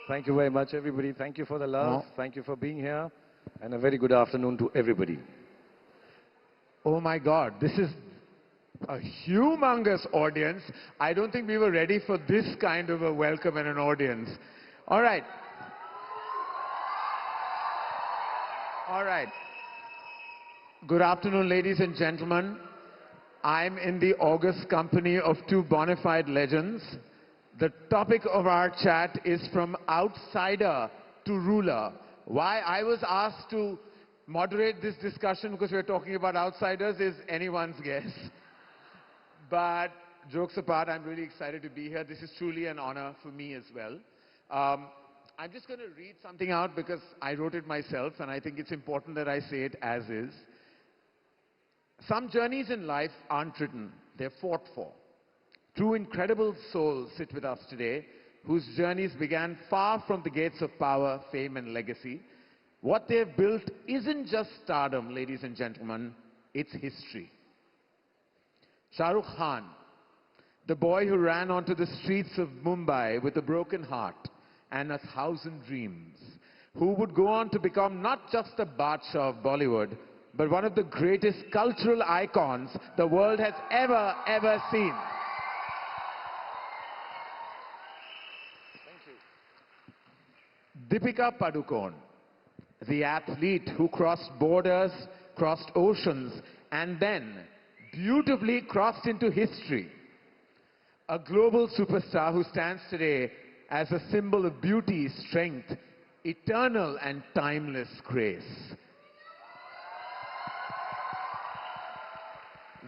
Thank you very much, everybody. Thank you for the love. Oh. Thank you for being here. And a very good afternoon to everybody. Oh my God, this is a humongous audience. I don't think we were ready for this kind of a welcome and an audience. All right. All right. Good afternoon, ladies and gentlemen. I'm in the august company of two bona fide legends. The topic of our chat is from outsider to ruler. Why I was asked to moderate this discussion because we're talking about outsiders is anyone's guess. But jokes apart, I'm really excited to be here. This is truly an honor for me as well. I'm just going to read something out because I wrote it myself and I think it's important that I say it as is. Some journeys in life aren't written, they're fought for. Two incredible souls sit with us today, whose journeys began far from the gates of power, fame, and legacy. What they've built isn't just stardom, ladies and gentlemen, it's history. Shah Rukh Khan, the boy who ran onto the streets of Mumbai with a broken heart and 1,000 dreams, who would go on to become not just a Badshah of Bollywood, but one of the greatest cultural icons the world has ever seen. Deepika Padukone, the athlete who crossed borders, crossed oceans, and then beautifully crossed into history. A global superstar who stands today as a symbol of beauty, strength, eternal and timeless grace.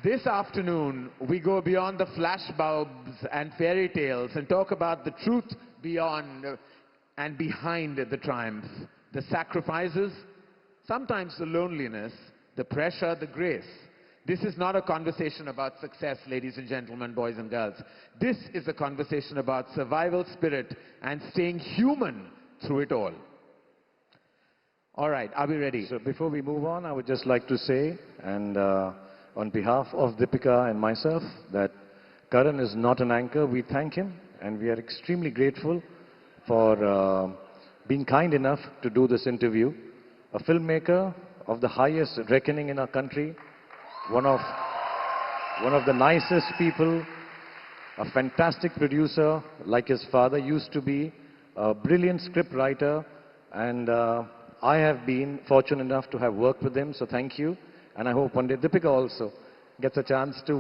This afternoon, we go beyond the flashbulbs and fairy tales and talk about the truth beyond and behind the triumph, the sacrifices, sometimes the loneliness, the pressure, the grace. This is not a conversation about success, ladies and gentlemen, boys and girls. This is a conversation about survival spirit and staying human through it all. All right, are we ready? So before we move on, I would just like to say, and on behalf of Deepika and myself, that Karan is not an anchor. We thank him, and we are extremely grateful for being kind enough to do this interview. A filmmaker of the highest reckoning in our country, one of the nicest people, a fantastic producer like his father used to be, a brilliant script writer, and I have been fortunate enough to have worked with him, so thank you. And I hope one day Deepika also gets a chance to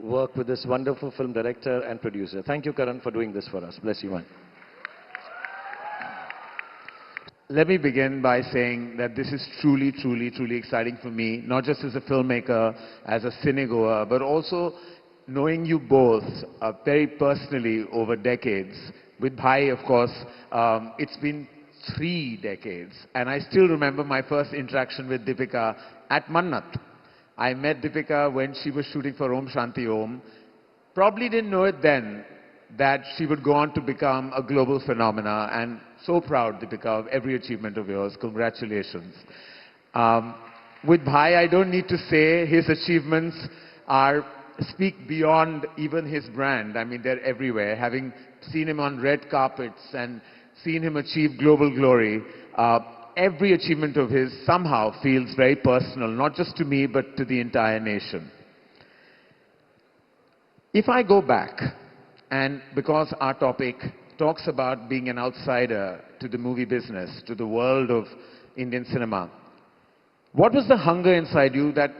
work with this wonderful film director and producer. Thank you, Karan, for doing this for us. Bless you, man. Let me begin by saying that this is truly, truly, truly exciting for me, not just as a filmmaker, as a cinegoer, but also knowing you both very personally over decades. With Bhai, of course, it's been 3 decades, and I still remember my first interaction with Deepika at Mannat. I met Deepika when she was shooting for Om Shanti Om. Probably didn't know it then that she would go on to become a global phenomena, and so proud, Deepika, of every achievement of yours. Congratulations. With Bhai, I don't need to say his achievements speak beyond even his brand. I mean, they're everywhere. Having seen him on red carpets and seen him achieve global glory, every achievement of his somehow feels very personal, not just to me, but to the entire nation. If I go back, and because our topic talks about being an outsider to the movie business, to the world of Indian cinema, what was the hunger inside you that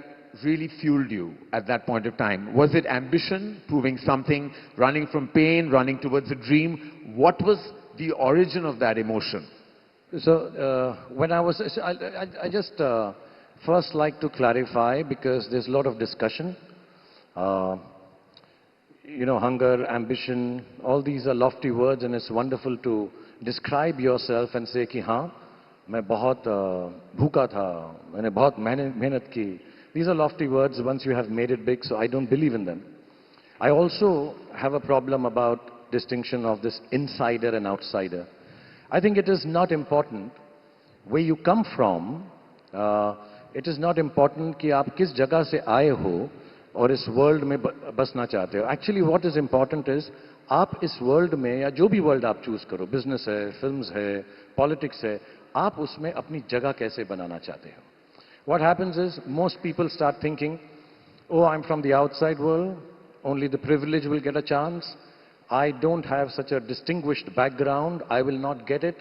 really fueled you at that point of time? Was it ambition, proving something, running from pain, running towards a dream? What was the origin of that emotion? So when I just first like to clarify, because there's a lot of discussion. You know, hunger, ambition, all these are lofty words, and it's wonderful to describe yourself and say कि हाँ मैं बहुत भूखा था, मैंने बहुत मेहनत की. These are lofty words once you have made it big, so I don't believe in them. I also have a problem about distinction of this insider and outsider. I think it is not important where you come from. It is not important कि आप किस जगह से आए हो. और इस world में बसना चाहते हो. Actually what is important is आप इस वर्ल्ड में या जो भी वर्ल्ड आप चूज करो, बिजनेस है, फिल्म्स है, पॉलिटिक्स है, आप उसमें अपनी जगह कैसे बनाना चाहते हो. What happens is most people start thinking, oh, I'm from the outside world, only the privileged will get a chance. I don't have such a distinguished background, I will not get it.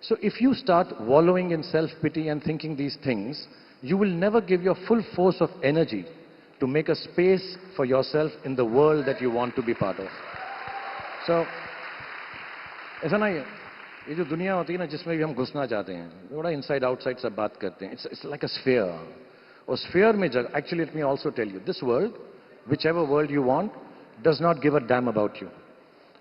So if you start wallowing in self-pity and thinking these things, you will never give your full force of energy to make a space for yourself in the world that you want to be part of. So, ऐसा नहीं है. ये जो दुनिया होती है ना जिसमें भी हम घुसना चाहते हैं, थोड़ा इनसाइड आउटसाइड सब बात करते हैं. It's like a sphere. और स्फीयर में जगह, actually let me also tell you, this world, whichever world you want, does not give a damn about you.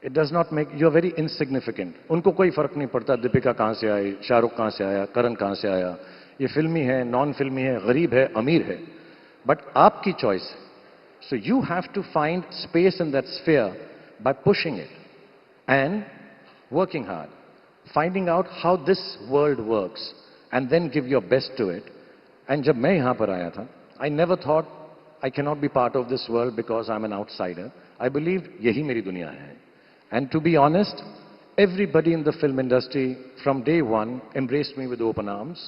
It does not make you are very insignificant. उनको कोई फर्क नहीं पड़ता दीपिका कहां से आई, शाहरुख कहां से आया, करण कहां से आया, ये फिल्मी है, नॉन फिल्मी है, गरीब है, अमीर है. बट आपकी चॉइस है. So you have to find space in that sphere by pushing it and working hard, finding out how this world works, and then give your best to it. And जब मैं यहाँ पर आया था, I never thought I cannot be part of this world because I'm an outsider. I believed यही मेरी दुनिया है. And to be honest, everybody in the film industry from day one embraced me with open arms,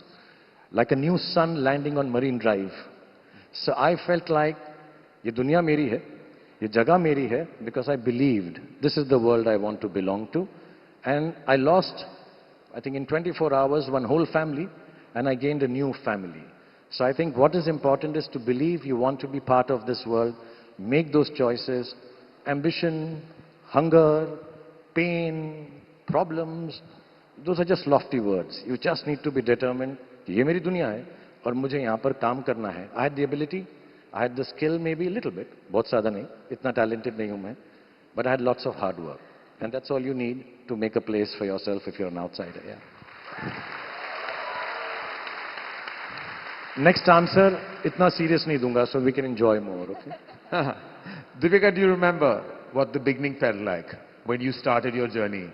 like a new sun landing on Marine Drive. So I felt like ये दुनिया मेरी है, ये जगह मेरी है, because I believed this is the world I want to belong to. And I lost, I think in 24 hours, one whole family, and I gained a new family. So I think what is important is to believe you want to be part of this world, make those choices. Ambition, hunger, pain, problems, those are just lofty words. You just need to be determined. ये मेरी दुनिया है और मुझे यहाँ पर काम करना है. I had the ability, I had the skill maybe a little bit, बहुत ज़्यादा नहीं, इतना talented नहीं हूँ मैं, but I had lots of hard work. And that's all you need to make a place for yourself if you're an outsider. Yeah. Next answer, itna serious nahi dunga, so we can enjoy more. Okay. Deepika, do you remember what the beginning felt like when you started your journey?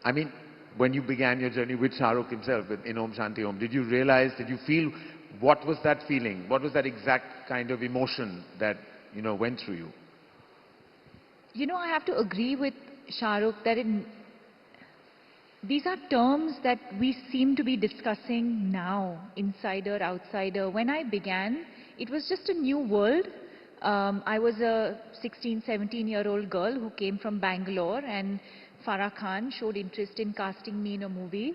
I mean, when you began your journey with Shah Rukh himself in Om Shanti Om, did you realize, did you feel, what was that feeling? What was that exact kind of emotion that, went through you? I have to agree with Shah Rukh that these are terms that we seem to be discussing now, insider, outsider. When I began, it was just a new world. I was a 16, 17-year-old girl who came from Bangalore, and Farah Khan showed interest in casting me in a movie.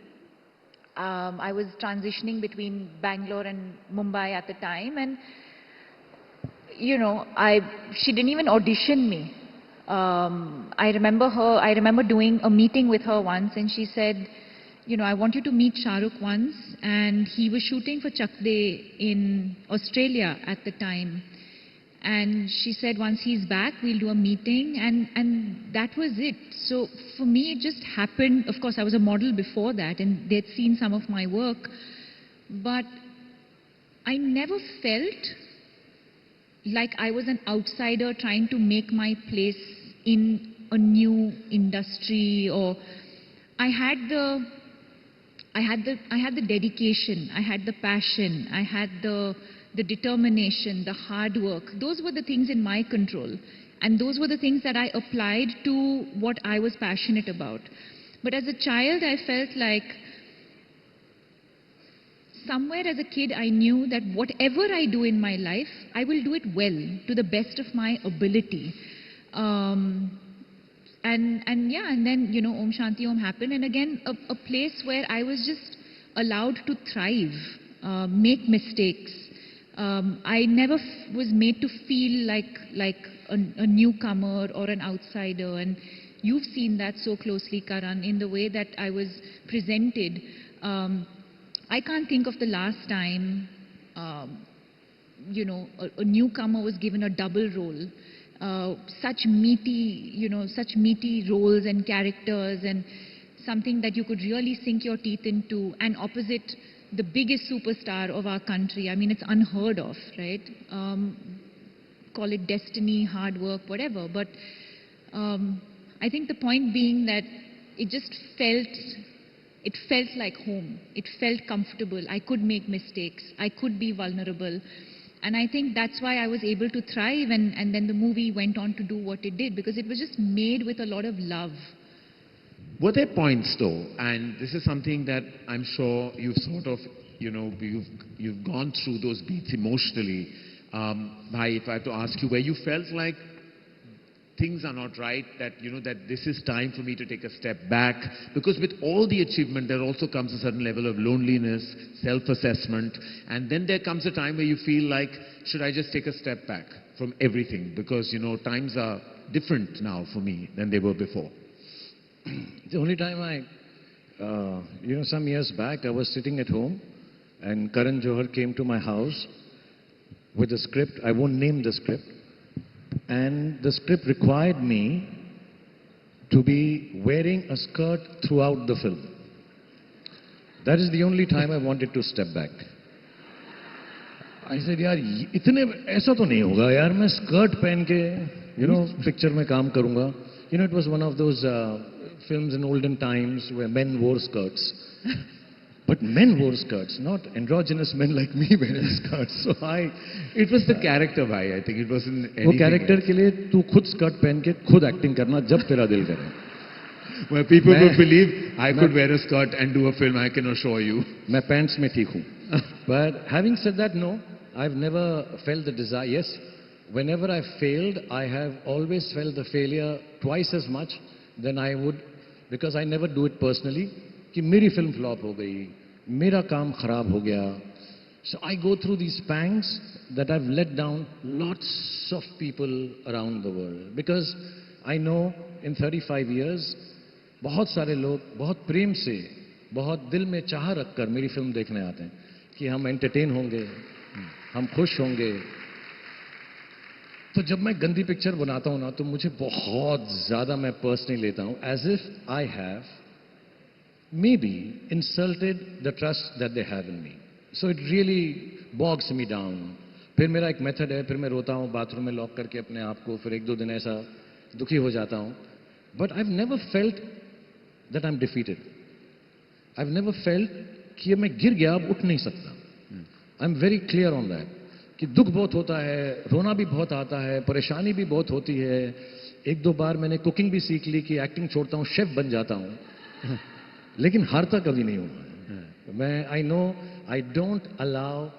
I was transitioning between Bangalore and Mumbai at the time, and she didn't even audition me. I remember doing a meeting with her once, and she said, I want you to meet Shah Rukh once. And he was shooting for Chak De in Australia at the time. And she said, once he's back, we'll do a meeting. And that was it. So for me, it just happened. Of course, I was a model before that, and they'd seen some of my work. But I never felt like I was an outsider trying to make my place in a new industry. Or I had the dedication, I had the passion, I had the determination, the hard work. Those were the things in my control, and those were the things that I applied to what I was passionate about. But as a child, I felt like somewhere as a kid, I knew that whatever I do in my life, I will do it well, to the best of my ability. And then, Om Shanti Om happened. And again, a place where I was just allowed to thrive, make mistakes. I never was made to feel like a newcomer or an outsider. And you've seen that so closely, Karan, in the way that I was presented. I can't think of the last time, a newcomer was given a double role. Such meaty roles and characters, and something that you could really sink your teeth into, and opposite the biggest superstar of our country. I mean, it's unheard of, right? Call it destiny, hard work, whatever. But I think the point being that it just felt like home. It felt comfortable. I could make mistakes. I could be vulnerable. And I think that's why I was able to thrive, and then the movie went on to do what it did, because it was just made with a lot of love. Were there points though, and this is something that I'm sure you've sort of, you've gone through those beats emotionally. Bhai, if I have to ask you, where you felt like things are not right, that, that this is time for me to take a step back? Because with all the achievement, there also comes a certain level of loneliness, self-assessment, and then there comes a time where you feel like, should I just take a step back from everything? Because, times are different now for me than they were before. The only time some years back, I was sitting at home and Karan Johar came to my house with a script. I won't name the script. And the script required me to be wearing a skirt throughout the film. That is the only time I wanted to step back. I said, यार इतने ऐसा तो नहीं होगा यार, मैं skirt पहन के पिक्चर में काम करूंगा. It was one of those films in olden times where men wore skirts. But men wore skirts, not androgynous men like me wearing skirts. So it was the character, bhai. I think it wasn't anything. वो character के लिए तू खुद skirt पहन के खुद acting करना जब तेरा दिल करे. Where people would believe I could wear a skirt and do a film, I can assure you. मैं pants में ठीक हूँ. But having said that, no, I've never felt the desire. Yes, whenever I failed, I have always felt the failure twice as much than I would, because I never do it personally. कि मेरी film flop हो गई, मेरा काम खराब हो गया. So I go through these pangs that I've let down lots of people around the world, because I know in 35 years बहुत सारे लोग बहुत प्रेम से, बहुत दिल में चाह रखकर मेरी फिल्म देखने आते हैं कि हम एंटरटेन होंगे, हम खुश होंगे. तो जब मैं गंदी पिक्चर बनाता हूं ना, तो मुझे बहुत ज्यादा मैं पर्सनली लेता हूं, as if I have maybe insulted the trust that they have in me. So it really bogs me down. फिर मेरा एक मेथड है, फिर मैं रोता हूँ बाथरूम में लॉक करके अपने आप को, फिर 1-2 दिन ऐसा दुखी हो जाता हूँ. But I've never felt that I'm defeated. I've never felt कि मैं गिर गया, अब उठ नहीं सकता. I'm very clear on that. कि दुख बहुत होता है, रोना भी बहुत आता है, परेशानी भी बहुत होती है. 1-2 बार मैंने कुकिंग भी सीख ली कि एक्टिंग छोड़ता हूँ, शेफ बन जाता हूँ. लेकिन हारता कभी नहीं हूँ मैं. I know I don't allow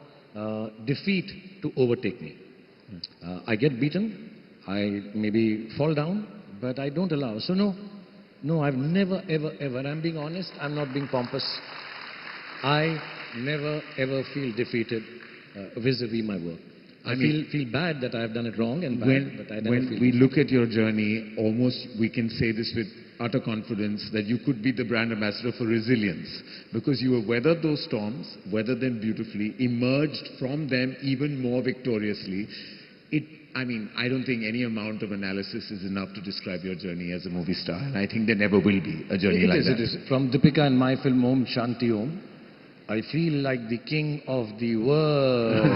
defeat to overtake me. I get beaten, I maybe fall down, but I don't allow. So no, I've never, ever, I'm being honest, I'm not being pompous. I never, ever feel defeated vis-a-vis my work. I feel bad that I have done it wrong and bad, but I never feel. When we look at your journey, almost we can say this with utter confidence that you could be the brand ambassador for resilience, because you have weathered those storms, weathered them beautifully, emerged from them even more victoriously. I don't think any amount of analysis is enough to describe your journey as a movie star, and I think there never will be a journey like that. It is. From Deepika and my film Om Shanti Om, I feel like the king of the world.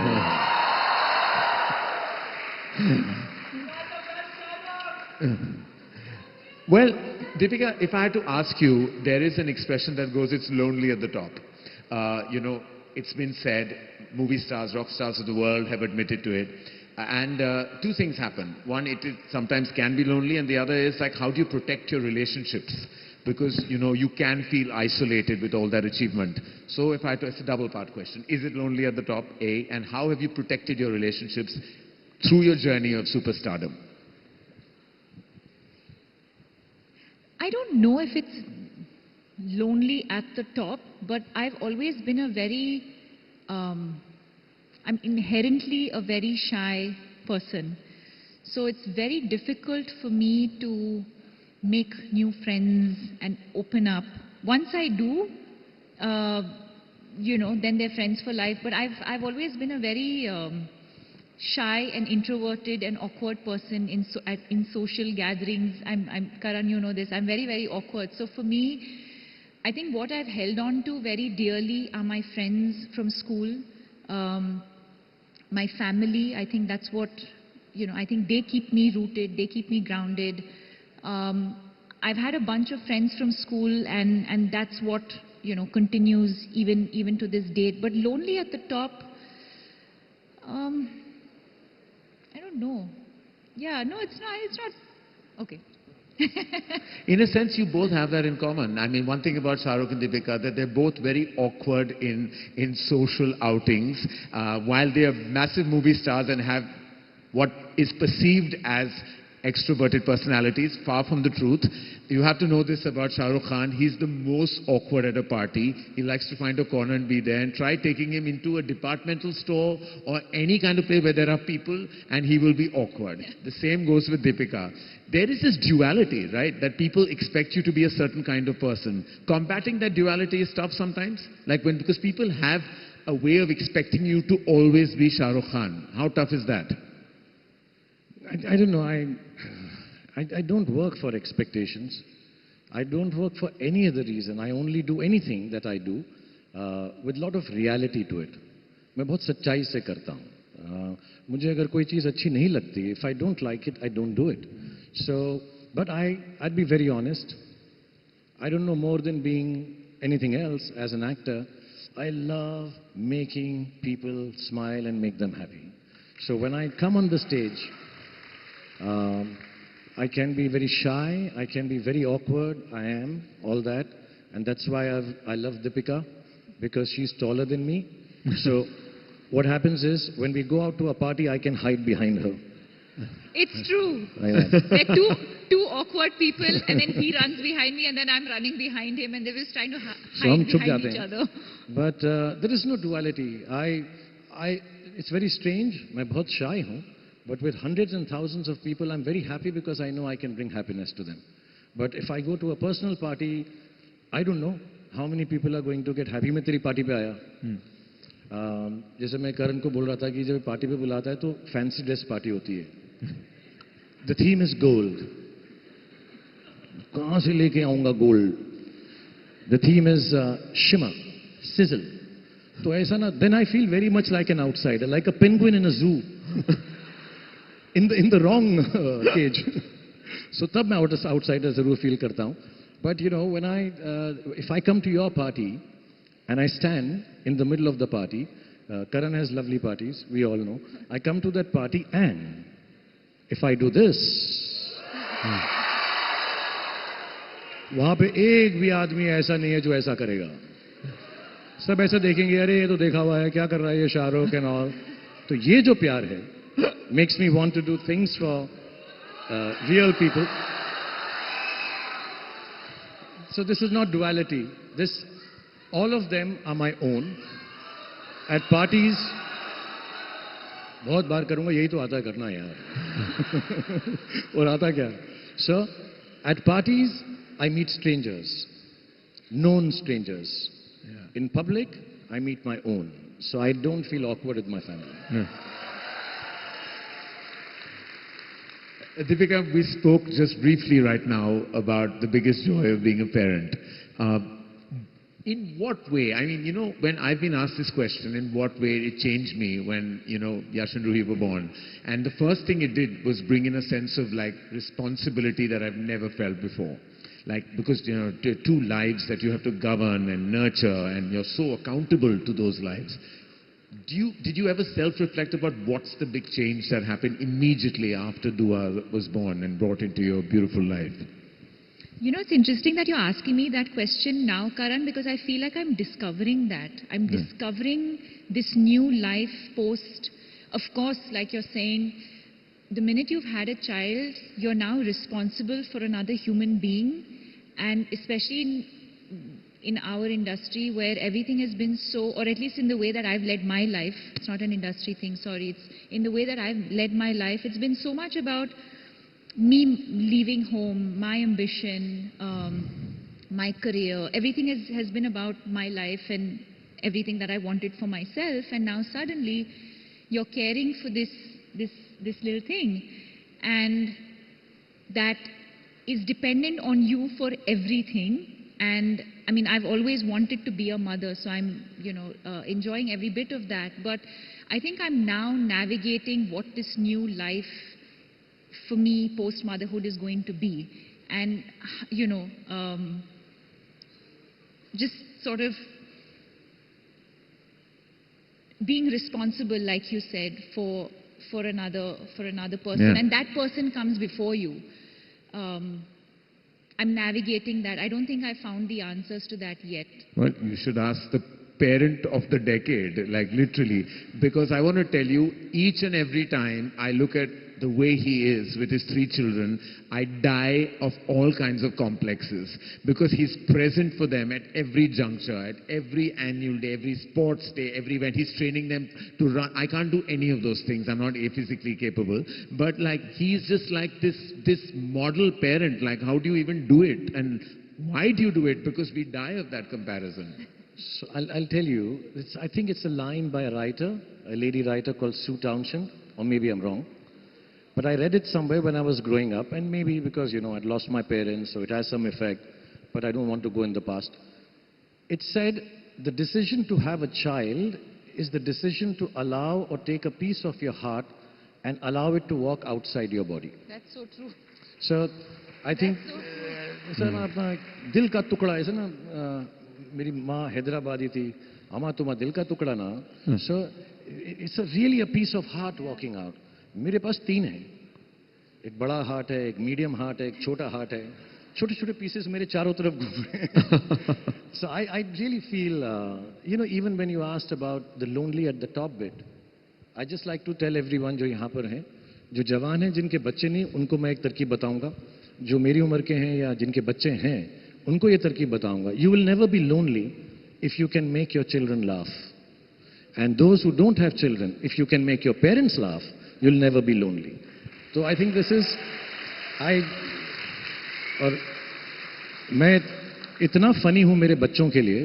Well, Deepika, if I had to ask you, there is an expression that goes, it's lonely at the top. It's been said, movie stars, rock stars of the world have admitted to it. And 2 things happen. One, it sometimes can be lonely, and the other is like, how do you protect your relationships? Because, you can feel isolated with all that achievement. So if I had to, it's a double-part question. Is it lonely at the top, A? And how have you protected your relationships through your journey of superstardom? I don't know if it's lonely at the top, but I've always been a very, I'm inherently a very shy person. So it's very difficult for me to make new friends and open up. Once I do, then they're friends for life. But I've always been a very shy and introverted and awkward person in social gatherings. Karan, you know this. I'm very, very awkward. So for me, I think what I've held on to very dearly are my friends from school, my family. I think that's what, I think they keep me rooted, they keep me grounded. I've had a bunch of friends from school, and that's what, continues even to this date. But lonely at the top, Um, I don't know. Yeah, no, it's not. It's not. Okay. In a sense, you both have that in common. I mean, one thing about Shah Rukh and Deepika, that they're both very awkward in social outings. While they are massive movie stars and have what is perceived as extroverted personalities, far from the truth. You have to know this about Shah Rukh Khan. He's the most awkward at a party. He likes to find a corner and be there. And try taking him into a departmental store or any kind of place where there are people and he will be awkward. The same goes with Deepika. There is this duality, right? That people expect you to be a certain kind of person. Combating that duality is tough sometimes. Because people have a way of expecting you to always be Shah Rukh Khan. How tough is that? I don't know. I don't work for expectations. I don't work for any other reason. I only do anything that I do with a lot of reality to it. मैं बहुत सच्चाई से करता हूँ. मुझे अगर कोई चीज़ अच्छी नहीं लगती, if I don't like it, I don't do it. So, but I'd be very honest. I don't know more than being anything else as an actor. I love making people smile and make them happy. So when I come on the stage, I can be very shy, I can be very awkward, I am, all that. And that's why I love Deepika, because she's taller than me. So what happens is, when we go out to a party, I can hide behind her. It's true. There are two awkward people, and then he runs behind me, and then I'm running behind him, and they're just trying to hide behind each other. But there is no duality. It's very strange. मैं बहुत shy हूँ. But with hundreds and thousands of people, I'm very happy because I know I can bring happiness to them. But if I go to a personal party, I don't know how many people are going to get happy. मैं तेरी party पे आया. जैसे मैं करण को बोल रहा था कि जब पार्टी पे बुलाता है तो फैंसी ड्रेस पार्टी होती है. The theme is gold. कहाँ से लेके आऊँगा gold? The theme is shimmer, sizzle. तो ऐसा ना, then I feel very much like an outsider, like a penguin in a zoo. in the wrong cage. So तब मैं outsider जरूर feel करता हूँ. But you know, when if I come to your party and I stand in the middle of the party, Karan has lovely parties, we all know. I come to that party and if I do this, वहाँ पे एक भी आदमी ऐसा नहीं है जो ऐसा करेगा. सब ऐसे देखेंगे, अरे ये तो देखा हुआ है, क्या कर रहा है ये शाहरुख and all. तो ये जो प्यार है makes me want to do things for real people. So this is not duality. All of them are my own. At parties, बहुत बार करूँगा, यही तो आता है करना यार. और आता क्या? So at parties, I meet strangers, known strangers. Yeah. In public, I meet my own. So I don't feel awkward with my family. Yeah. Deepika, we spoke just briefly right now about the biggest joy of being a parent. In what way? I mean, you know, when I've been asked this question, in what way it changed me when, you know, Yash and Ruhi were born. And the first thing it did was bring in a sense of like responsibility that I've never felt before. Like, because, you know, two lives that you have to govern and nurture, and you're so accountable to those lives. Did you ever self-reflect about what's the big change that happened immediately after Dua was born and brought into your beautiful life? You know, it's interesting that you're asking me that question now, Karan, because I feel like I'm discovering that. I'm discovering this new life post. Of course, like you're saying, the minute you've had a child, you're now responsible for another human being. And especially in our industry where everything has been so, or at least in the way that I've led my life, it's not an industry thing, sorry, it's in the way that I've led my life, it's been so much about me leaving home, my ambition, my career, everything has been about my life and everything that I wanted for myself, and now suddenly you're caring for this little thing, and that is dependent on you for everything. And I mean, I've always wanted to be a mother, so I'm, you know, enjoying every bit of that. But I think I'm now navigating what this new life for me post-motherhood is going to be. And, you know, just sort of being responsible, like you said, for another person, Yeah. and that person comes before you. I'm navigating that. I don't think I found the answers to that yet. Well, you should ask the parent of the decade, like literally, because I want to tell you, each and every time I look at the way he is with his 3 children, I die of all kinds of complexes, because he's present for them at every juncture, at every annual day, every sports day, every event. He's training them to run. I can't do any of those things. I'm not physically capable. But like, he's just like this model parent. Like, how do you even do it? And why do you do it? Because we die of that comparison. So I'll tell you, I think it's a line by a writer, a lady writer called Sue Townshend, or maybe I'm wrong. But I read it somewhere when I was growing up, and maybe because, you know, I'd lost my parents, so it has some effect, but I don't want to go in the past. It said, the decision to have a child is the decision to allow or take a piece of your heart and allow it to walk outside your body. That's so true. So I think, That's so true. Sir अपना दिल का टुकड़ा ऐसा ना मेरी माँ हैदराबादी थी अमा तुम्हारा दिल का टुकड़ा ना so it's a really a piece of heart walking out. मेरे पास 3 हैं, एक बड़ा हार्ट है, एक मीडियम हार्ट है, एक छोटा हार्ट है, छोटे छोटे पीसेस मेरे चारों तरफ घूम रहे हैं. So I really feel you know, even when you asked about the lonely at the top bit, I just like to tell everyone जो यहाँ पर हैं, जो जवान हैं जिनके बच्चे नहीं, उनको मैं एक तरकीब बताऊंगा. जो मेरी उम्र के हैं या जिनके बच्चे हैं, उनको ये तरकीब बताऊंगा. You will never be lonely if you can make your children laugh. And those who don't have children, if you can make your parents laugh, you'll never be lonely. So I think this is, और मैं इतना funny हूँ मेरे बच्चों के लिए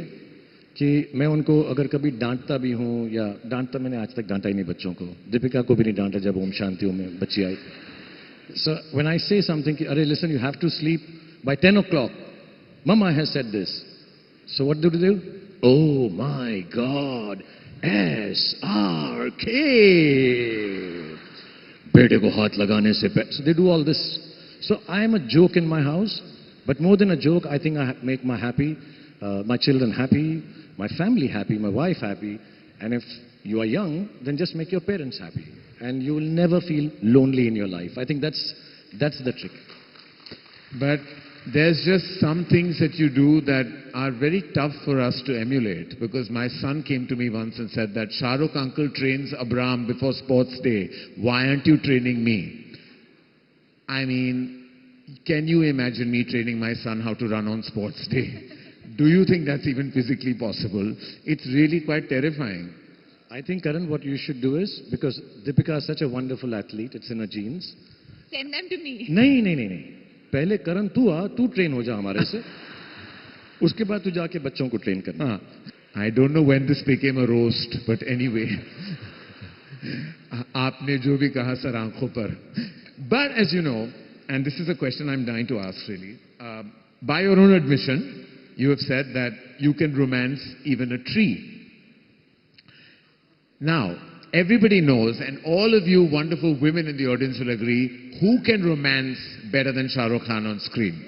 कि मैं उनको अगर कभी डांटता भी हूँ, या डांटता, मैंने आज तक डांटा ही नहीं बच्चों को. दीपिका को भी नहीं डांटा जब ओम शांतियों में बच्ची आई. So when I say something, अरे listen, you have to sleep by 10 o'clock. Mama has said this. So what do they do? Oh my God, SRK. बेटे को हाथ लगाने से So they do all this. So I am a joke in my house, but more than a joke, I think I make my children happy, my family happy, my wife happy. And if you are young, then just make your parents happy, and you will never feel lonely in your life. I think that's the trick. But there's just some things that you do that are very tough for us to emulate, because my son came to me once and said that Shah Rukh uncle trains Abram before sports day. Why aren't you training me? I mean, can you imagine me training my son how to run on sports day? Do you think that's even physically possible? It's really quite terrifying. I think, Karan, what you should do is, because Deepika is such a wonderful athlete, it's in her genes. Send them to me. नहीं. पहले करण तू train हो जा हमारे से, उसके बाद तू जाके बच्चों को ट्रेन करना. I don't know when this became a roast, but anyway. आपने जो भी कहा सर आंखों पर. But as you know, and this is a question I'm dying to ask really, by your own admission, you have said that you can romance even a tree. Now, everybody knows, and all of you wonderful women in the audience will agree, who can romance better than Shah Rukh Khan on screen?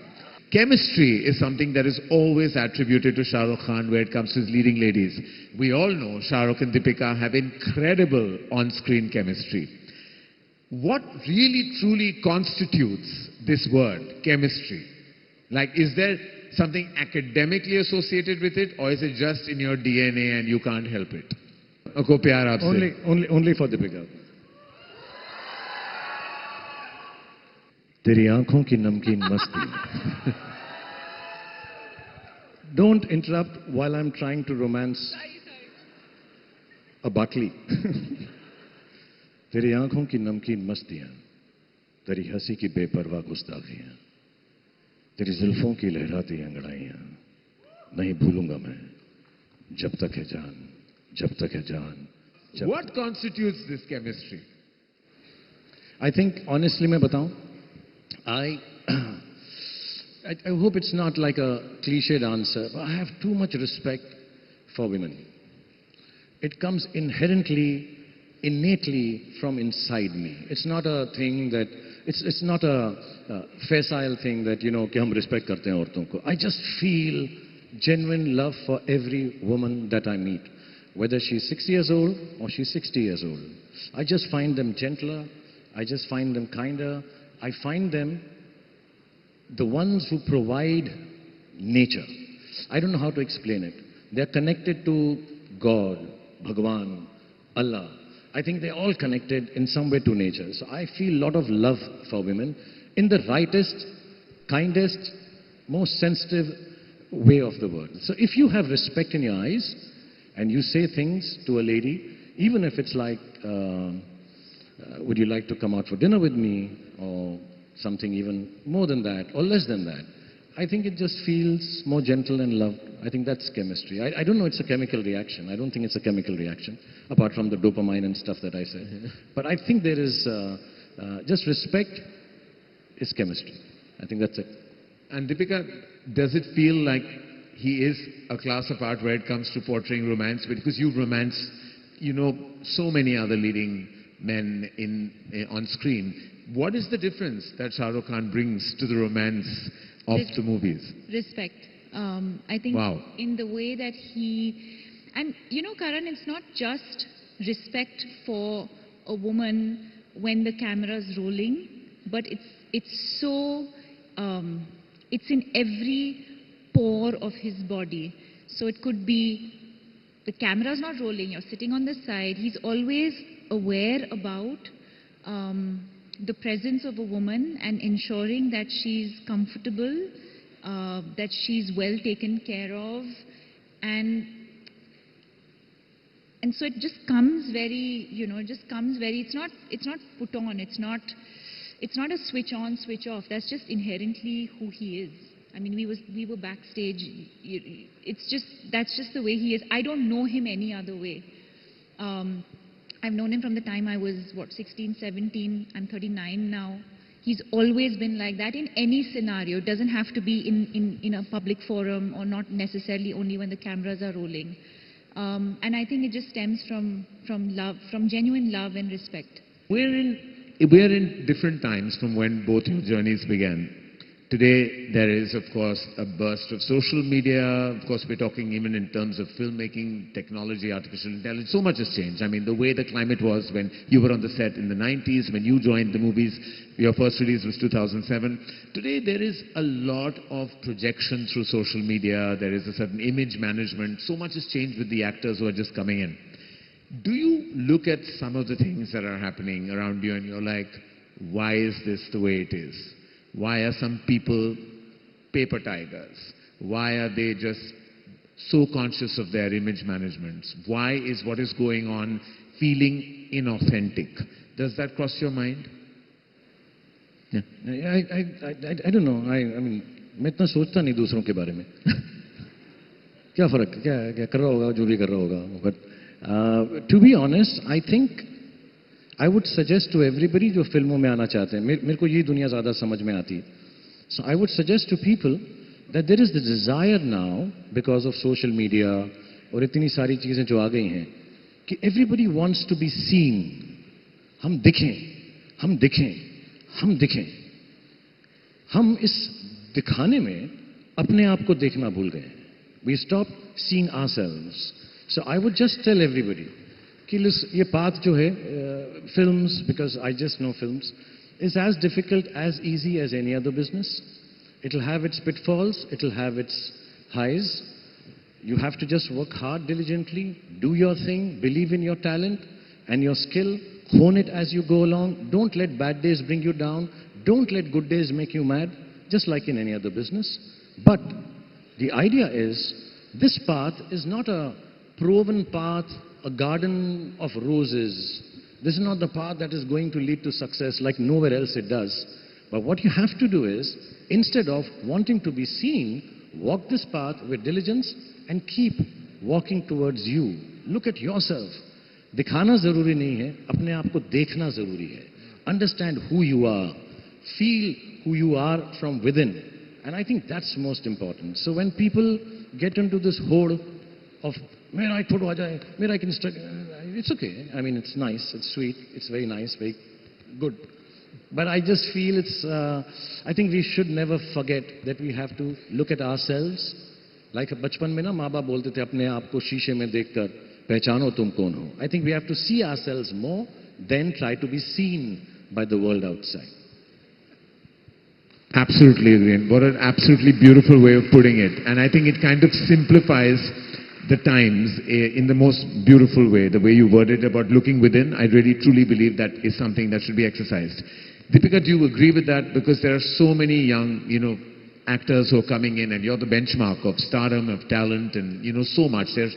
Chemistry is something that is always attributed to Shah Rukh Khan where it comes to his leading ladies. We all know Shah Rukh and Deepika have incredible on-screen chemistry. What really truly constitutes this word, chemistry? Like, is there something academically associated with it, or is it just in your DNA and you can't help it? Ako pyar aapse. Only for Deepika. तेरी आंखों की नमकीन मस्ती. Don't interrupt while I'm trying to romance a Buckley. तेरी आंखों की नमकीन मस्तियां, तेरी हंसी की बेपरवाह गुस्ताखियां, तेरी जुल्फों की लहराती अंगड़ाइयां, नहीं भूलूंगा मैं जब तक है जान, जब तक है जान. What constitutes this chemistry? I think, honestly, मैं बताऊं, I hope it's not like a cliched answer, but I have too much respect for women. It comes inherently, innately from inside me. It's not a thing that, it's not a facile thing that, you know, कि हम respect करते हैं औरतों को. I just feel genuine love for every woman that I meet. whether she's 6 years old or she's 60 years old. I just find them gentler, I just find them kinder, I find them the ones who provide nature. I don't know how to explain it. They're connected to God, Bhagwan, Allah. I think they're all connected in some way to nature. So I feel a lot of love for women in the rightest, kindest, most sensitive way of the word. So if you have respect in your eyes and you say things to a lady, even if it's like, would you like to come out for dinner with me, or something even more than that or less than that, I think it just feels more gentle and loved. I think that's chemistry. I don't know, it's a chemical reaction. I don't think it's a chemical reaction, apart from the dopamine and stuff that I said. But I think there is just respect is chemistry. I think that's it. And Deepika, does it feel like he is a class apart where it comes to portraying romance? Because you've romanced, you know, so many other leading men on screen. What is the difference that Shah Rukh Khan brings to the romance of the movies? Respect. I think Wow. in the way that he... And you know, Karan, it's not just respect for a woman when the camera's rolling, but it's so... it's in every pore of his body. So it could be the camera's not rolling, you're sitting on the side. He's always aware about the presence of a woman and ensuring that she's comfortable, that she's well taken care of, and so it just comes very, you know, it's not put on, it's not a switch on, switch off. That's just inherently who he is. I mean, we were backstage. That's just the way he is. I don't know him any other way. I've known him from the time I was, 16, 17. I'm 39 now. He's always been like that in any scenario. It doesn't have to be in a public forum, or not necessarily only when the cameras are rolling. And I think it just stems from love, from genuine love and respect. We're in different times from when both your journeys began. Today, there is, of course, a burst of social media. Of course, we're talking even in terms of filmmaking, technology, artificial intelligence. So much has changed. I mean, the way the climate was when you were on the set in the 90s, when you joined the movies, your first release was 2007. Today, there is a lot of projection through social media. There is a certain image management. So much has changed with the actors who are just coming in. Do you look at some of the things that are happening around you and you're like, why is this the way it is? Why are some people paper tigers? Why are they just so conscious of their image management? Why is what is going on feeling inauthentic? Does that cross your mind? Yeah. I don't know. I mean, मैं इतना सोचता नहीं दूसरों के बारे में. क्या फर्क क्या कर रहा होगा जो भी कर रहा होगा. But to be honest, I think I would suggest to everybody जो फिल्मों में आना चाहते हैं, मेरे को ये दुनिया ज़्यादा समझ में आती है. So I would suggest to people that there is the desire now, because of social media और इतनी सारी चीज़ें जो आ गई हैं, कि everybody wants to be seen. हम दिखें, हम दिखें, हम दिखें. हम इस दिखाने में अपने आप को देखना भूल गए. We stopped seeing ourselves. So I would just tell everybody कि ये path जो है, films, because I just know films, is as difficult, as easy as any other business. It'll have its pitfalls, it'll have its highs. You have to just work hard diligently, do your thing, believe in your talent and your skill, hone it as you go along. Don't let bad days bring you down. Don't let good days make you mad, just like in any other business. But the idea is, this path is not a proven path, a garden of roses. This is not the path that is going to lead to success like nowhere else it does. But what you have to do is, instead of wanting to be seen, walk this path with diligence and keep walking towards you. Look at yourself. दिखाना ज़रूरी नहीं है, अपने आप को देखना ज़रूरी है. Understand who you are. Feel who you are from within. And I think that's most important. So when people get into this hole of मेरा एक फोटो आ जाए, मेरा एक Instagram, it's okay. I mean, it's nice, it's sweet, it's very nice, very good. But I just feel it's, I think we should never forget that we have to look at ourselves. Like बचपन में ना माँ बाप बोलते थे अपने आप को शीशे में देखकर पहचानो तुम कौन हो. I think we have to see ourselves more than try to be seen by the world outside. Absolutely agree. And what an absolutely beautiful way of putting it. And I think it kind of simplifies the times in the most beautiful way. The way you worded about looking within, I really truly believe that is something that should be exercised. Deepika, do you agree with that? Because there are so many young, actors who are coming in, and you're the benchmark of stardom, of talent, and so much. There's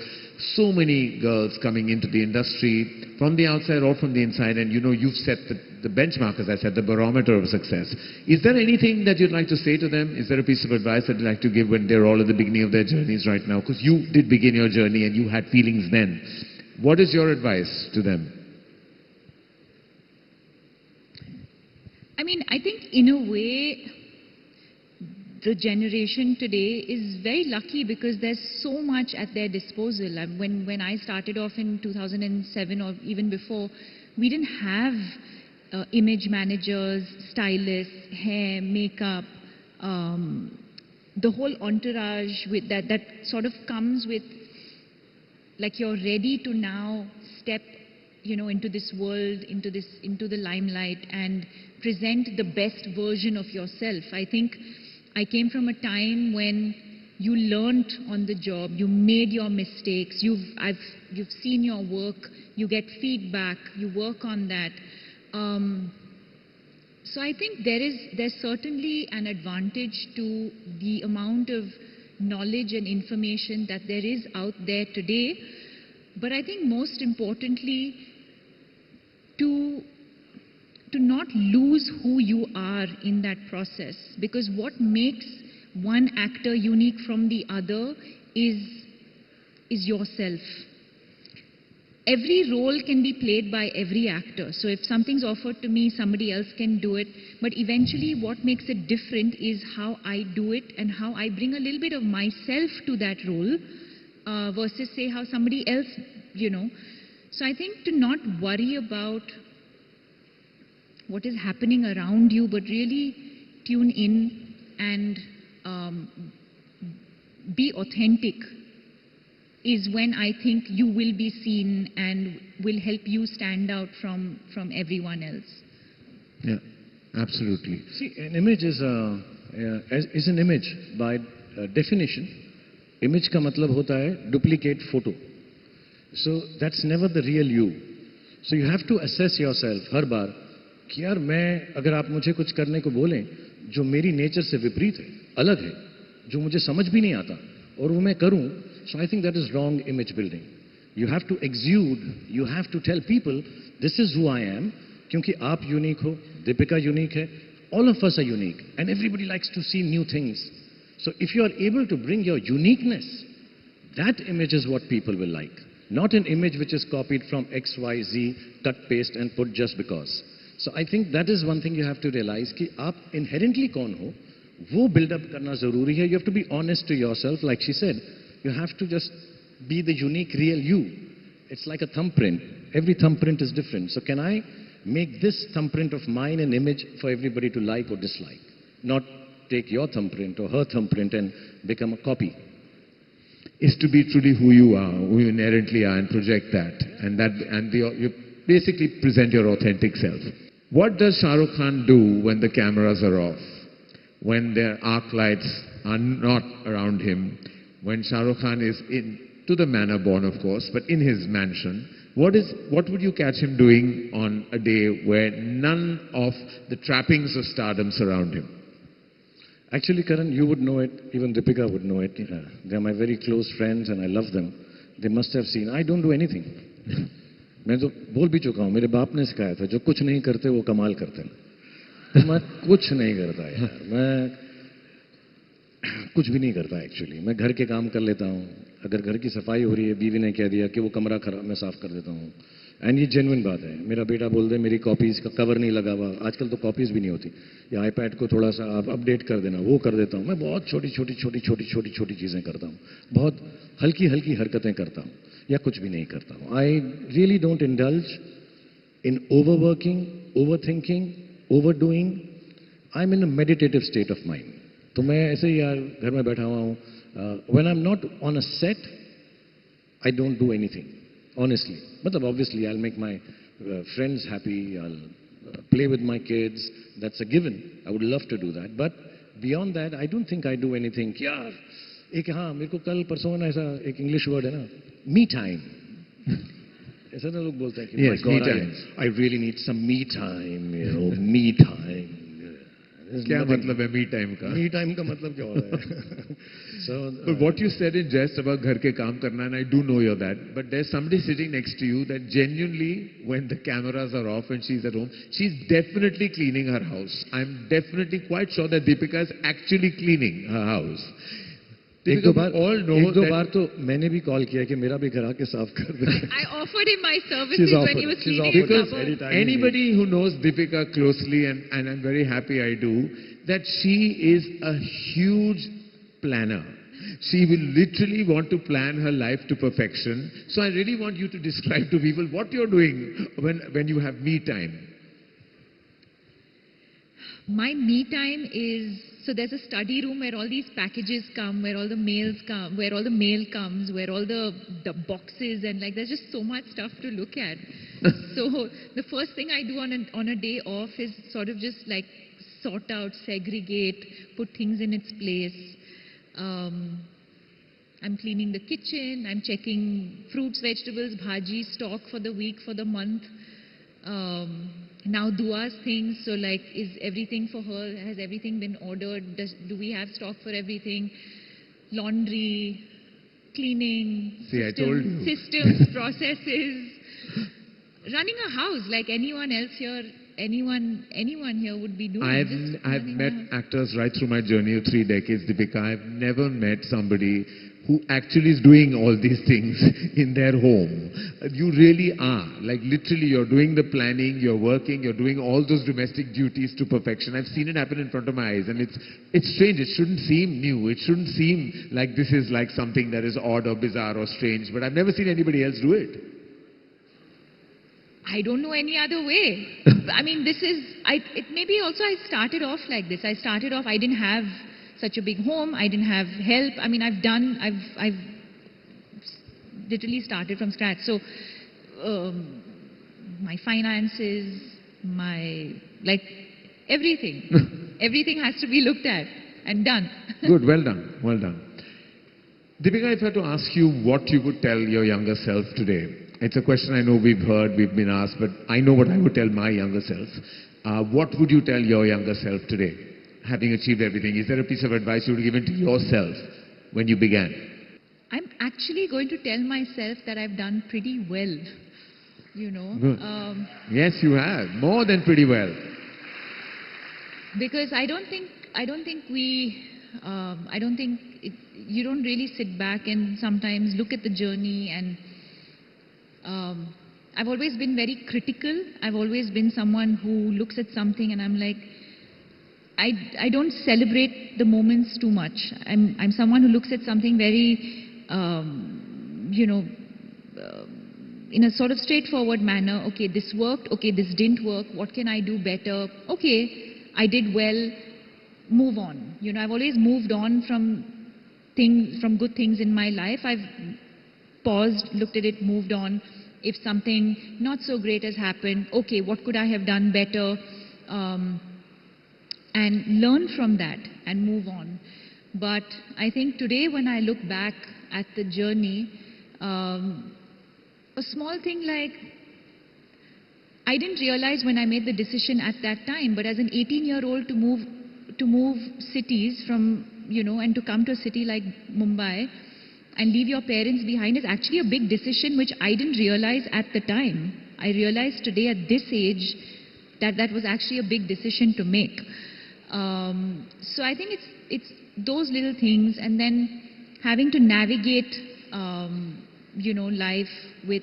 so many girls coming into the industry from the outside or from the inside, and you've set the benchmark, as I said, the barometer of success. Is there anything that you'd like to say to them? Is there a piece of advice that you'd like to give when they're all at the beginning of their journeys right now? Because you did begin your journey and you had feelings then. What is your advice to them? I mean, I think in a way, the generation today is very lucky because there's so much at their disposal. When I started off in 2007 or even before, we didn't have image managers, stylists, hair, makeup, the whole entourage with that sort of comes with, like, you're ready to now step into this world, into the limelight and present the best version of yourself. I think I came from a time when you learnt on the job, you made your mistakes, you've seen your work, you get feedback, you work on that. So I think there's certainly an advantage to the amount of knowledge and information that there is out there today. But I think most importantly, to not lose who you are in that process, because what makes one actor unique from the other is yourself. Every role can be played by every actor. So if something's offered to me, somebody else can do it. But eventually what makes it different is how I do it and how I bring a little bit of myself to that role versus say how somebody else, So I think to not worry about what is happening around you, but really tune in and be authentic is when I think you will be seen and will help you stand out from everyone else. Yeah, absolutely. See, an image is an image by definition. Image ka matlab hota hai duplicate photo. So that's never the real you. So you have to assess yourself हर बार कि यार मैं अगर आप मुझे कुछ करने को बोलें जो मेरी नेचर से विपरीत है, अलग है, जो मुझे समझ भी नहीं आता और वो मैं करूं, so I think that is wrong image building. You have to exude, you have to tell people this is who I am, क्योंकि आप unique हो, Deepika unique है, all of us are unique and everybody likes to see new things. So if you are able to bring your uniqueness, that image is what people will like. Not an image which is copied from X, Y, Z, cut, paste and put just because. So I think that is one thing you have to realize कि आप inherently कौन हो, वो build up करना ज़रूरी है. You have to be honest to yourself, like she said. You have to just be the unique real you. It's like a thumbprint. Every thumbprint is different. So can I make this thumbprint of mine an image for everybody to like or dislike? Not take your thumbprint or her thumbprint and become a copy. Is to be truly who you are, who you inherently are, and project that. You basically present your authentic self. What does Shah Rukh Khan do when the cameras are off? When their arc lights are not around him? When Shah Rukh Khan is to the manner born, of course, but in his mansion, what would you catch him doing on a day where none of the trappings of stardom surround him? Actually, Karan, you would know it, even Deepika would know it. They are my very close friends and I love them. They must have seen. I don't do anything. मैं तो बोल भी चुका हूँ, मेरे बाप ने सिखाया था, जो कुछ नहीं करते वो कमाल करते हैं. तो मैं कुछ नहीं करता यार, मैं कुछ भी नहीं करता एक्चुअली. मैं घर के काम कर लेता हूँ. अगर घर की सफाई हो रही है, बीवी ने कह दिया कि वो कमरा खराब, मैं साफ कर देता हूँ. एंड ये जेन्युइन बात है. मेरा बेटा बोल दे मेरी कॉपीज का कवर नहीं लगा हुआ, आजकल तो कॉपीज भी नहीं होती, या आईपैड को थोड़ा सा आप अपडेट कर देना, वो कर देता हूँ. मैं बहुत छोटी छोटी चीज़ें करता हूँ, बहुत हल्की हल्की हरकतें करता हूँ, या कुछ भी नहीं करता हूँ. I really don't indulge in overworking, overthinking, overdoing. I am in a meditative state of mind. तो मैं ऐसे ही यार घर में बैठा हुआ हूँ. When I am not on a set, I don't do anything. honestly. Matlab, obviously, I'll make my friends happy, I'll play with my kids. That's a given. I would love to do that. But beyond that, I don't think I do anything. यार, एक हाँ, मेरे को कल परसों ना ऐसा एक इंग्लिश वर्ड है ना, me time. ऐसा ना लोग बोलते हैं कि Yes, my me God, time. I really need some me time, you know, me time. There's क्या nothing- मतलब है me time का? Me time का मतलब क्या होता है? So, But what you said in jest about घर के काम करना, and I do know you're that, but there's somebody sitting next to you that genuinely, when the cameras are off and she's at home, she's definitely cleaning her house. I'm definitely quite sure that Deepika is actually cleaning her house. एक Deepika, दो we bar all know एक दो that बार तो मैंने भी call किया कि मेरा भी घर आके साफ कर दे. I offered him my She's services when he offered. was She's cleaning offered his us cupboard. anytime. anybody who knows Deepika closely, and I'm very happy I do, that she is a huge planner. She will literally want to plan her life to perfection. So I really want you to describe to people what you're doing when you have me time. My me time is, so there's a study room where all these packages come, where all the mails come, where all the mail comes, where all the boxes, and like there's just so much stuff to look at. So the first thing I do on a day off is sort of just like sort out, segregate, put things in its place. I'm cleaning the kitchen, I'm checking fruits, vegetables, bhaji, stock for the week, for the month. Now Dua's things, so like is everything for her, has everything been ordered? Do we have stock for everything? Laundry, cleaning, See, I told you. systems, processes. Running a house like anyone else here, anyone here would be doing. just I've running a met house. actors right through my journey of 3 decades, Deepika. I've never met somebody who actually is doing all these things in their home. You really are. Like literally you're doing the planning, you're working, you're doing all those domestic duties to perfection. I've seen it happen in front of my eyes, and it's strange. It shouldn't seem new. It shouldn't seem like this is like something that is odd or bizarre or strange, but I've never seen anybody else do it. I don't know any other way. I mean, maybe also I started off like this. I started off, I didn't have such a big home. I didn't have help. I mean, I've literally started from scratch. So, my finances, like, everything. Everything has to be looked at and done. Good, well done, well done. Deepika, if I had to ask you what you would tell your younger self today, it's a question I know we've heard, we've been asked, but I know what I would tell my younger self. What would you tell your younger self today, having achieved everything? Is there a piece of advice you would have given to yourself when you began? I'm actually going to tell myself that I've done pretty well, you know. Good. Yes, you have. More than pretty well. Because I don't think you don't really sit back and sometimes look at the journey, and I've always been very critical. I've always been someone who looks at something and I'm like, I don't celebrate the moments too much. I'm someone who looks at something very, in a sort of straightforward manner. Okay, this worked. Okay, this didn't work. What can I do better? Okay, I did well. Move on. You know, I've always moved on from good things in my life. I've paused, looked at it, moved on. If something not so great has happened, okay, what could I have done better? And learn from that and move on. But I think today when I look back at the journey, a small thing like, I didn't realize when I made the decision at that time, but as an 18-year-old to move cities from, and to come to a city like Mumbai and leave your parents behind is actually a big decision, which I didn't realize at the time. I realized today at this age that was actually a big decision to make. So I think it's those little things, and then having to navigate, life with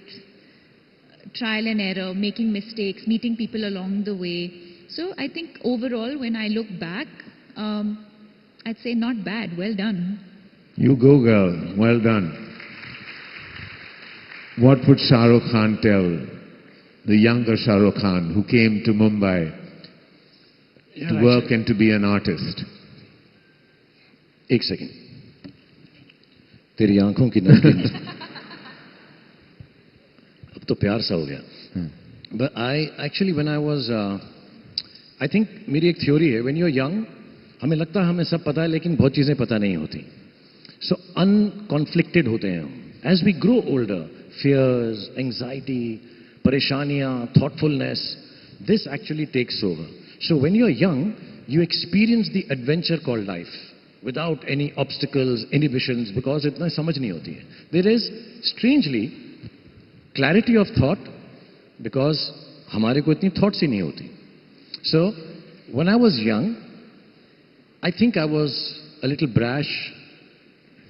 trial and error, making mistakes, meeting people along the way. So I think overall, when I look back, I'd say not bad, well done. You go, girl. Well done. What would Shah Rukh Khan tell the younger Shah Rukh Khan who came to Mumbai to work and to be an artist? एक second, तेरी आंखों की नमकीन तो प्यार सा हो गया. But I actually, when I was, I think मेरी एक theory है, when you're young, हमें लगता है हमें सब पता है, लेकिन बहुत चीजें पता नहीं होती. So unconflicted होते हैं हम. As we grow older, fears, anxiety, परेशानियां, thoughtfulness, this actually takes over. So when you're young, you experience the adventure called life without any obstacles, inhibitions, because इतना समझ नहीं होती है. There is, strangely, clarity of thought, because हमारे को इतनी thoughts ही नहीं होती. So when I was young, I think I was a little brash.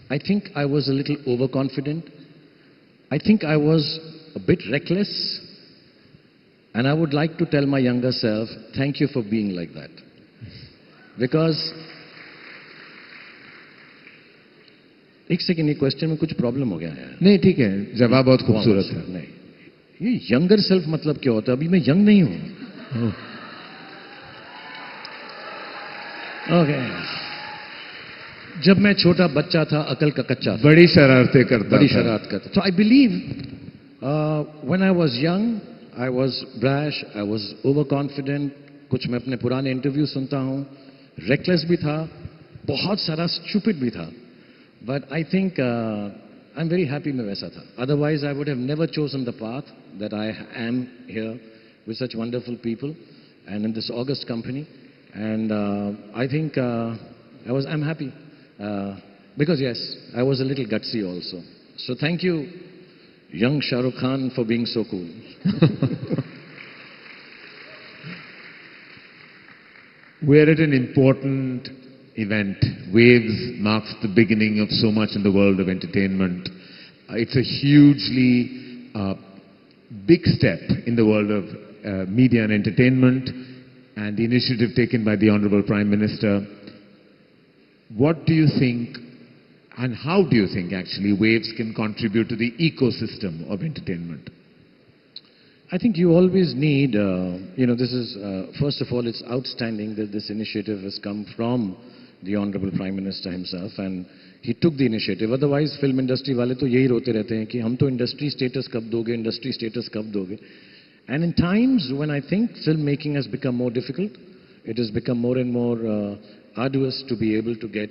I think I was a little overconfident. I think I was a bit reckless. And I would like to tell my younger self, thank you for being like that. Because एक second, ये question में कुछ problem हो गया है. नहीं, ठीक है, जवाब बहुत खूबसूरत है. नहीं, ये यंगर सेल्फ मतलब क्या होता है? अभी मैं यंग नहीं हूं. ओके. जब मैं छोटा बच्चा था, अकल का कच्चा था, बड़ी शरारतें करता बड़ी था. शरारत करता. So I believe when I was young, I was brash, I was overconfident. कुछ मैं अपने पुराने इंटरव्यू सुनता हूं, reckless भी था, बहुत सारा stupid भी था. But I think I'm very happy मैं वैसा था. Otherwise I would have never chosen the path that I am here with such wonderful people and in this august company. And I think I'm happy because yes, I was a little gutsy also. So thank you, young Shah Rukh Khan, for being so cool. We're at an important event. Waves marks the beginning of so much in the world of entertainment. It's a hugely big step in the world of media and entertainment, and the initiative taken by the Honorable Prime Minister. What do you think, and how do you think actually Waves can contribute to the ecosystem of entertainment? I think you always need, this is, first of all, it's outstanding that this initiative has come from the Honorable Prime Minister himself, and he took the initiative. Otherwise, film industry वाले तो यही रोते रहते हैं कि हम तो industry status कब दोगे, industry status कब दोगे. And in times when I think filmmaking has become more difficult, it has become more and more arduous to be able to get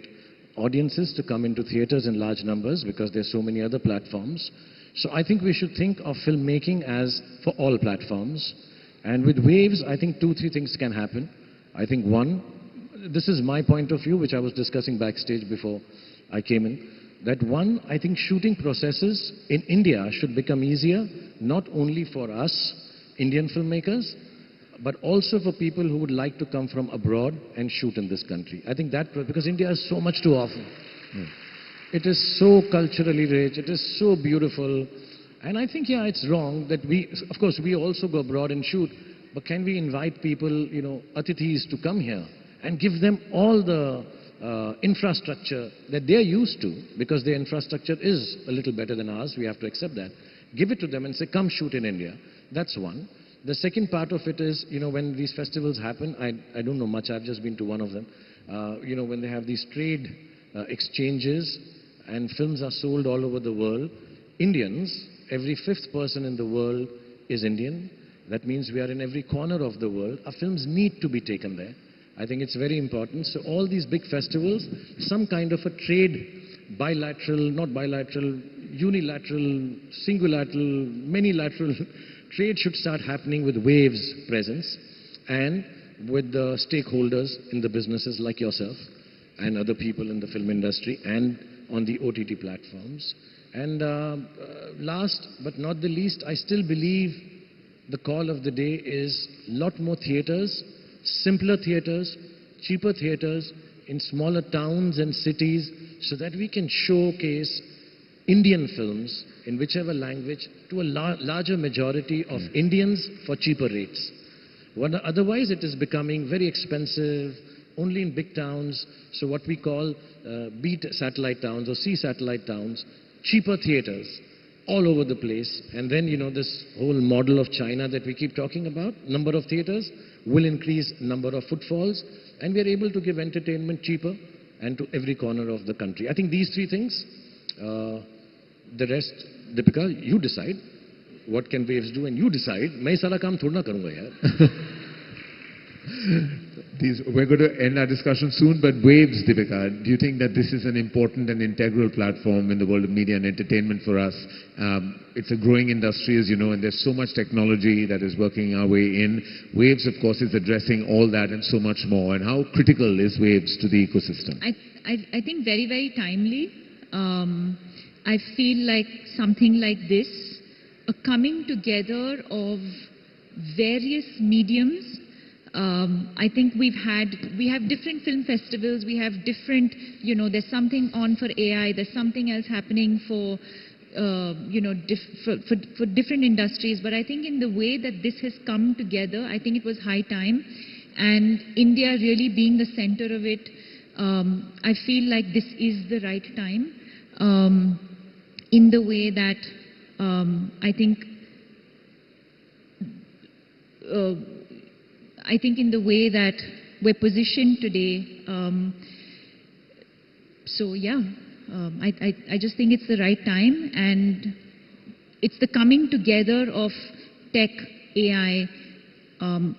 audiences to come into theaters in large numbers because there's so many other platforms. So I think we should think of filmmaking as for all platforms. And with Waves, I think 2-3 things can happen. I think one, this is my point of view, which I was discussing backstage before I came in, that one, I think shooting processes in India should become easier, not only for us, Indian filmmakers, but also for people who would like to come from abroad and shoot in this country. I think that, because India is so much to offer. It is so culturally rich, it is so beautiful. And I think, yeah, it's wrong that we, of course, we also go abroad and shoot, but can we invite people, atithis to come here and give them all the infrastructure that they're used to, because their infrastructure is a little better than ours, we have to accept that. Give it to them and say, come shoot in India. That's one. The second part of it is, when these festivals happen, I don't know much, I've just been to one of them, when they have these trade exchanges and films are sold all over the world, Indians, every 5th person in the world is Indian. That means we are in every corner of the world. Our films need to be taken there. I think it's very important. So all these big festivals, some kind of a trade, bilateral, not bilateral, unilateral, singulateral, many-lateral trade should start happening with Waves presence and with the stakeholders in the businesses like yourself and other people in the film industry and on the OTT platforms. And last but not the least, I still believe the call of the day is a lot more theaters, simpler theaters, cheaper theaters in smaller towns and cities so that we can showcase Indian films in whichever language to a larger majority of Indians for cheaper rates. Otherwise, it is becoming very expensive, only in big towns, so what we call B satellite towns or C satellite towns, cheaper theaters all over the place. And then, this whole model of China that we keep talking about, number of theaters will increase number of footfalls, and we are able to give entertainment cheaper and to every corner of the country. I think these 3 things, the rest, Deepika, you decide. what can Waves do, and you decide. मैं ये सारा काम थोड़ा ना करूँगा यार. We're going to end our discussion soon, but Waves, Deepika, do you think that this is an important and integral platform in the world of media and entertainment for us? It's a growing industry, as you know, and there's so much technology that is working our way in. Waves, of course, is addressing all that and so much more. And how critical is Waves to the ecosystem? I think very, very timely. I feel like something like this, a coming together of various mediums. I think we have different film festivals, we have different, there's something on for AI, there's something else happening for, for different industries. But I think in the way that this has come together, I think it was high time. And India really being the center of it, I feel like this is the right time. In the way that I think in the way that we're positioned today, so yeah, I just think it's the right time, and it's the coming together of tech, AI,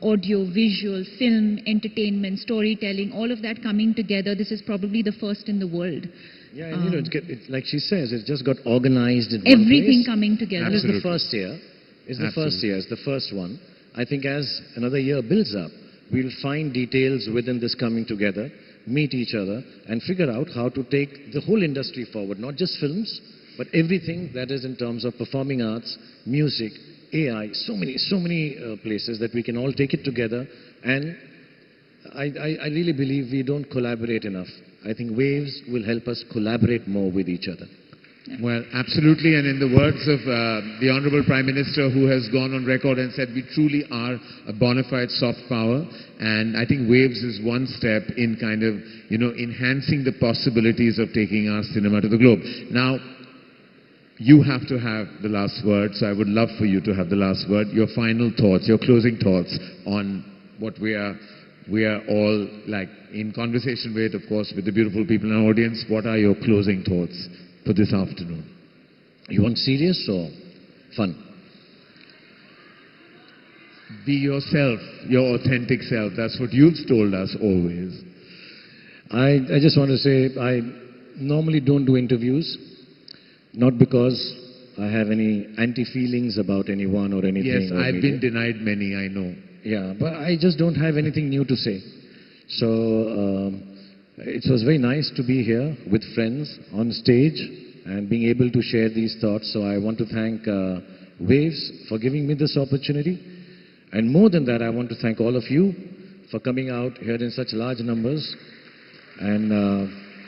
audio, visual, film, entertainment, storytelling, all of that coming together. This is probably the first in the world. Yeah, and it's like she says, it just got organized in one everything place. Coming together. And it's the first year. It's the first year. It's the first one. I think as another year builds up, we'll find details within this coming together, meet each other, and figure out how to take the whole industry forward, not just films, but everything that is in terms of performing arts, music, AI, so many places that we can all take it together. And I really believe we don't collaborate enough. I think Waves will help us collaborate more with each other. Well, absolutely, and in the words of the Honorable Prime Minister, who has gone on record and said we truly are a bona fide soft power, and I think Waves is one step in kind of, enhancing the possibilities of taking our cinema to the globe. Now, you have to have the last word, so I would love for you to have the last word. Your final thoughts, your closing thoughts on what we are all like in conversation with, of course, with the beautiful people in our audience. What are your closing thoughts for this afternoon? You want serious or fun? Be yourself, your authentic self. That's what you've told us always. I just want to say, I normally don't do interviews, not because I have any anti-feelings about anyone or anything. Yes, I've been denied many, I know. Yeah, but I just don't have anything new to say. So it was very nice to be here with friends on stage and being able to share these thoughts. So I want to thank Waves for giving me this opportunity. And more than that, I want to thank all of you for coming out here in such large numbers and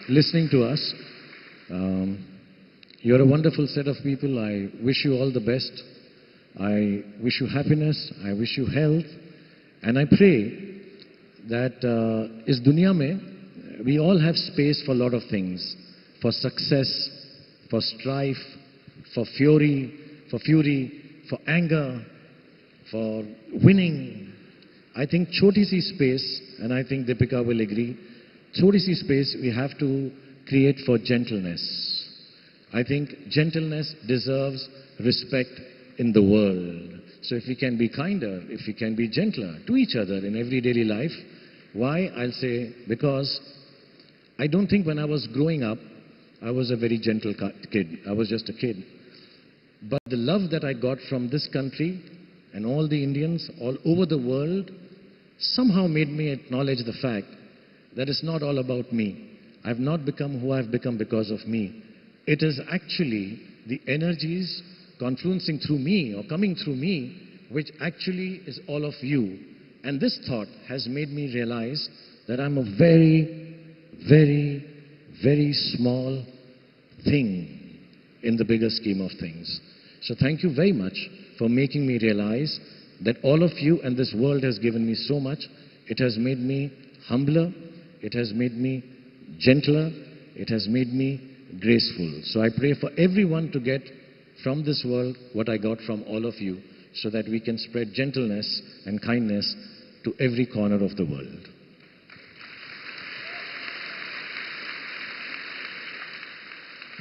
listening to us. You're a wonderful set of people. I wish you all the best. I wish you happiness. I wish you health. And I pray that is dunya mein, we all have space for a lot of things, for success, for strife, for fury, for anger, for winning. I think choti si space, and I think Deepika will agree, choti si space we have to create for gentleness. I think gentleness deserves respect in the world. So if we can be kinder, if we can be gentler to each other in every daily life, why? I'll say because I don't think when I was growing up, I was a very gentle kid. I was just a kid. But the love that I got from this country and all the Indians all over the world somehow made me acknowledge the fact that it's not all about me. I've not become who I've become because of me. It is actually the energies confluencing through me or coming through me, which actually is all of you. And this thought has made me realize that I'm a very, very, very small thing in the bigger scheme of things. So thank you very much for making me realize that all of you and this world has given me so much. It has made me humbler. It has made me gentler. It has made me graceful. So I pray for everyone to get from this world what I got from all of you, so that we can spread gentleness and kindness to every corner of the world.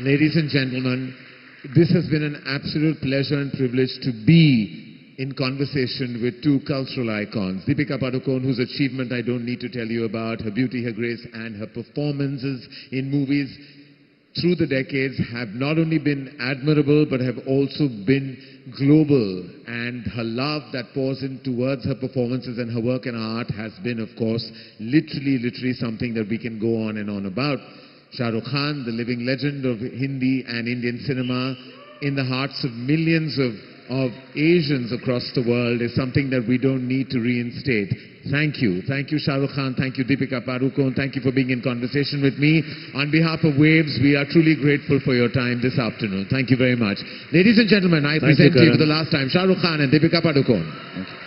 Ladies and gentlemen, This has been an absolute pleasure and privilege to be in conversation with two cultural icons. Deepika Padukone, whose achievement I don't need to tell you about, her beauty, her grace, and her performances in movies through the decades have not only been admirable, but have also been global. And her love that pours in towards her performances and her work and art has been, of course, literally something that we can go on and on about. Shah Rukh Khan, the living legend of Hindi and Indian cinema, in the hearts of millions of Asians across the world, is something that we don't need to reinstate. Thank you. Thank you, Shah Rukh Khan. Thank you, Deepika Padukone. Thank you for being in conversation with me. On behalf of Waves, we are truly grateful for your time this afternoon. Thank you very much. Ladies and gentlemen, I present to you for the last time Shah Rukh Khan and Deepika Padukone. Thank you.